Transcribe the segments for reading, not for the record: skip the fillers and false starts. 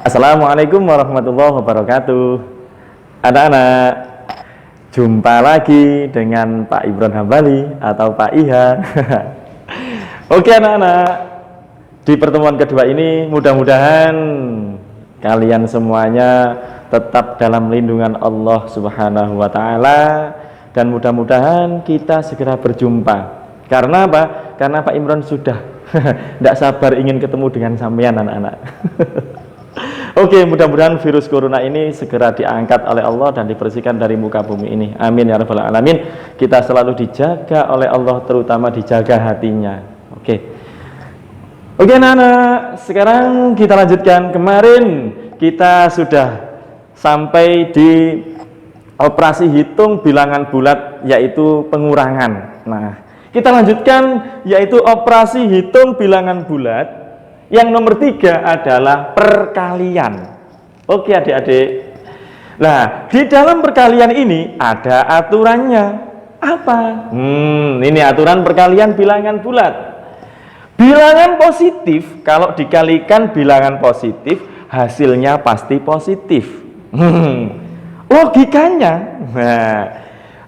Assalamualaikum warahmatullahi wabarakatuh. Anak-anak, jumpa lagi dengan Pak Ibron Hambali atau Pak Iha. Oke anak-anak, di pertemuan kedua ini mudah-mudahan kalian semuanya tetap dalam lindungan Allah Subhanahu wa Ta'ala, dan mudah-mudahan kita segera berjumpa. Karena apa? Karena Pak Imron sudah tidak sabar ingin ketemu dengan sampean anak-anak. Oke, mudah-mudahan virus corona ini segera diangkat oleh Allah dan dibersihkan dari muka bumi ini. Amin ya rabbal alamin. Kita selalu dijaga oleh Allah, terutama dijaga hatinya. Oke anak-anak, sekarang kita lanjutkan. Kemarin kita sudah sampai di operasi hitung bilangan bulat, yaitu pengurangan. Nah, kita lanjutkan, yaitu operasi hitung bilangan bulat. Yang nomor 3 adalah perkalian. Oke adik-adik. Nah, di dalam perkalian ini ada aturannya. Apa? Ini aturan perkalian bilangan bulat. Bilangan positif kalau dikalikan bilangan positif, hasilnya pasti positif. Logikanya,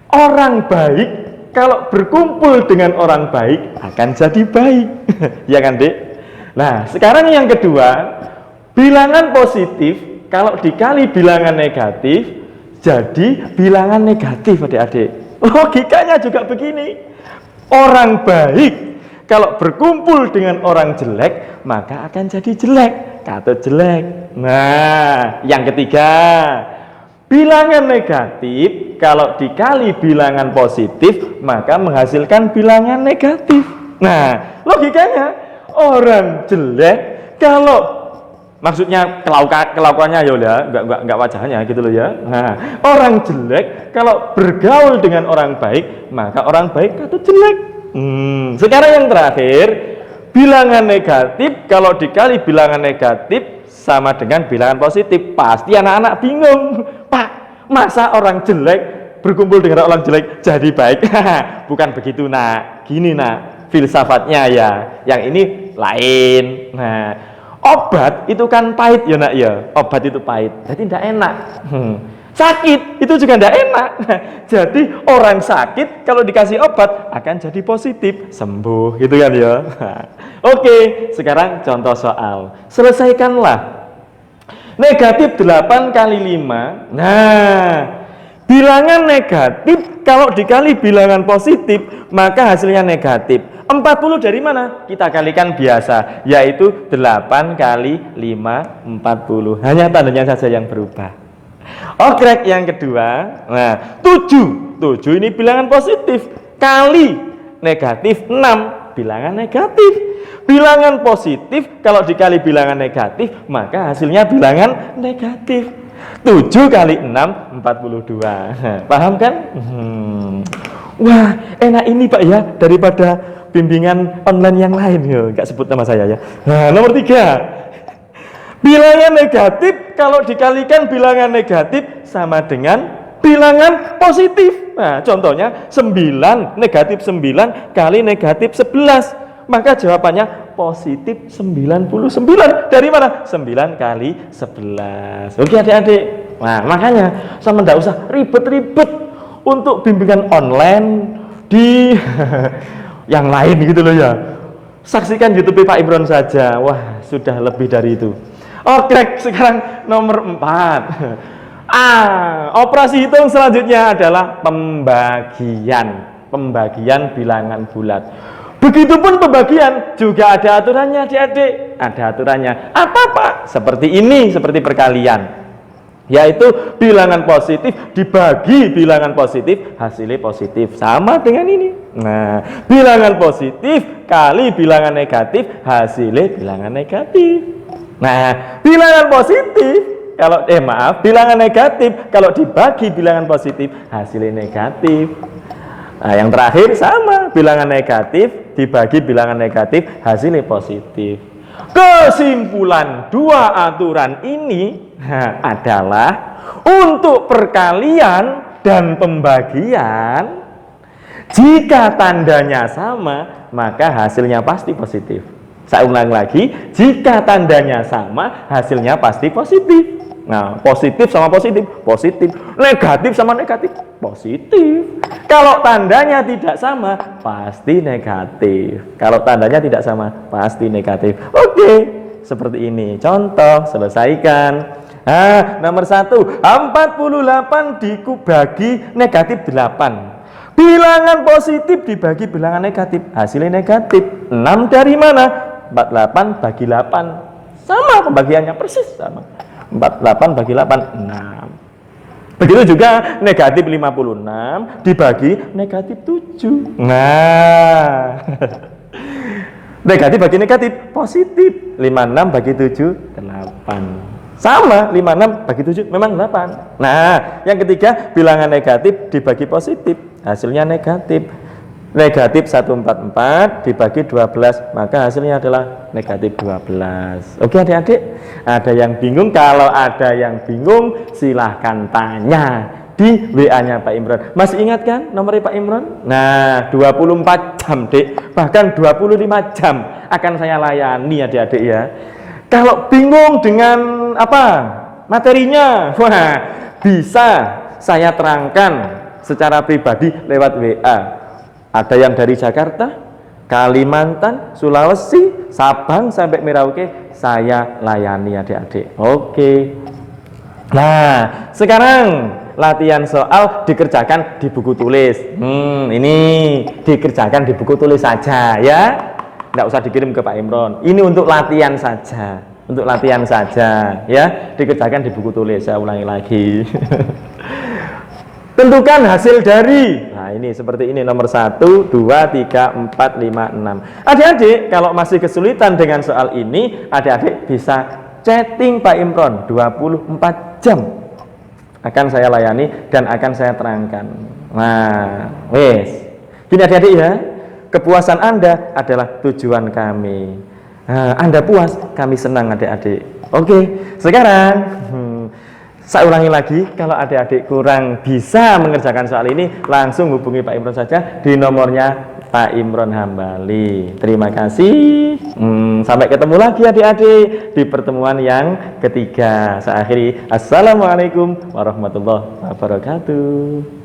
orang baik kalau berkumpul dengan orang baik akan jadi baik. Ya kan, Dek? Nah, sekarang yang kedua, bilangan positif kalau dikali bilangan negatif jadi bilangan negatif, adik-adik. Logikanya juga begini. Orang baik kalau berkumpul dengan orang jelek maka akan jadi jelek, kata jelek. Nah, yang ketiga, bilangan negatif kalau dikali bilangan positif maka menghasilkan bilangan negatif. Nah, logikanya orang jelek kalau maksudnya kelakuannya ya enggak wajahnya gitu loh ya. Nah, orang jelek kalau bergaul dengan orang baik maka orang baik kata jelek. Sekarang yang terakhir, bilangan negatif kalau dikali bilangan negatif sama dengan bilangan positif. Pasti anak-anak bingung, Pak, masa orang jelek berkumpul dengan orang jelek jadi baik? Bukan begitu nak, gini nak, filsafatnya ya, yang ini lain. Nah, obat itu kan pahit ya nak ya, obat itu pahit, jadi tidak enak. Sakit itu juga tidak enak. Jadi orang sakit kalau dikasih obat akan jadi positif, sembuh gitu kan ya. Oke, sekarang contoh soal. Selesaikanlah. Negatif 8 kali 5. Nah, bilangan negatif kalau dikali bilangan positif maka hasilnya negatif. 40 dari mana? Kita kalikan biasa, yaitu 8 kali 5, 40. Hanya tandanya saja yang berubah. Oke, yang kedua. Nah, 7 ini bilangan positif kali negatif 6, bilangan negatif. Bilangan positif kalau dikali bilangan negatif maka hasilnya bilangan negatif. 7 kali 6, 42. Paham kan? Wah, enak ini Pak ya, daripada bimbingan online yang lain ya, nggak sebut nama saya ya. Nah, nomor 3, bilangan negatif kalau dikalikan bilangan negatif sama dengan bilangan positif. Nah, contohnya 9, negatif 9 kali negatif 11, maka jawabannya positif 99. Dari mana? 9 kali 11. Oke adik-adik. Nah, makanya sama nggak usah ribet-ribet untuk bimbingan online di yang lain gitu loh ya. Saksikan YouTube Pak Imron saja. Wah, sudah lebih dari itu. Oke, sekarang nomor 4. Operasi hitung selanjutnya adalah pembagian bilangan bulat. Begitupun pembagian juga ada aturannya adik-adik. Ada aturannya. Apa Pak? Seperti ini, seperti perkalian. Yaitu bilangan positif dibagi bilangan positif, hasilnya positif, sama dengan ini. Nah, bilangan positif kali bilangan negatif, hasilnya bilangan negatif. Nah, bilangan positif kalau bilangan negatif kalau dibagi bilangan positif, hasilnya negatif. Nah, yang terakhir sama, bilangan negatif dibagi bilangan negatif, hasilnya positif. Kesimpulan dua aturan ini adalah untuk perkalian dan pembagian, jika tandanya sama maka hasilnya pasti positif. Saya ulang lagi, jika tandanya sama, hasilnya pasti positif. Nah, positif sama positif, positif. Negatif sama negatif, positif. Kalau tandanya tidak sama, pasti negatif. Kalau tandanya tidak sama, pasti negatif. Oke, seperti ini. Contoh, selesaikan. Nah, nomor 1, 48 dibagi negatif 8. Bilangan positif dibagi bilangan negatif, hasilnya negatif. 6 dari mana? 48 bagi 8. Sama pembagiannya, persis sama. 48 bagi 8, 6. Begitu juga negatif 56 dibagi negatif 7. Nah, negatif bagi negatif, positif. 56 bagi 7, 8. Sama, 56 bagi 7 memang 8. Nah, yang ketiga, bilangan negatif dibagi positif, hasilnya negatif. Negatif 144 dibagi 12, maka hasilnya adalah negatif 12. Oke adik-adik, ada yang bingung? Kalau ada yang bingung, silahkan tanya di WA-nya Pak Imron. Masih ingat kan nomornya Pak Imron? Nah, 24 jam, Dek. Bahkan 25 jam akan saya layani adik-adik ya. Kalau bingung dengan apa materinya, wah, bisa saya terangkan secara pribadi lewat WA. Ada yang dari Jakarta, Kalimantan, Sulawesi, Sabang sampai Merauke, saya layani adik-adik. Oke. Nah, sekarang latihan soal dikerjakan di buku tulis. Ini dikerjakan di buku tulis saja ya. Nggak usah dikirim ke Pak Imron. Ini untuk latihan saja. Untuk latihan saja ya. Dikerjakan di buku tulis. Saya ulangi lagi. Tentukan hasil dari, nah ini seperti ini, nomor 1, 2, 3, 4, 5, 6. Adik-adik kalau masih kesulitan dengan soal ini, adik-adik bisa chatting Pak Imron 24 jam. Akan saya layani dan akan saya terangkan. Nah, wes. Gini adik-adik ya, kepuasan Anda adalah tujuan kami. Nah, Anda puas, kami senang adik-adik. Oke, sekarang saya ulangi lagi, kalau adik-adik kurang bisa mengerjakan soal ini, langsung hubungi Pak Imron saja di nomornya Pak Imron Hambali. Terima kasih. Sampai ketemu lagi adik-adik di pertemuan yang ketiga. Saya akhiri. Assalamualaikum warahmatullahi wabarakatuh.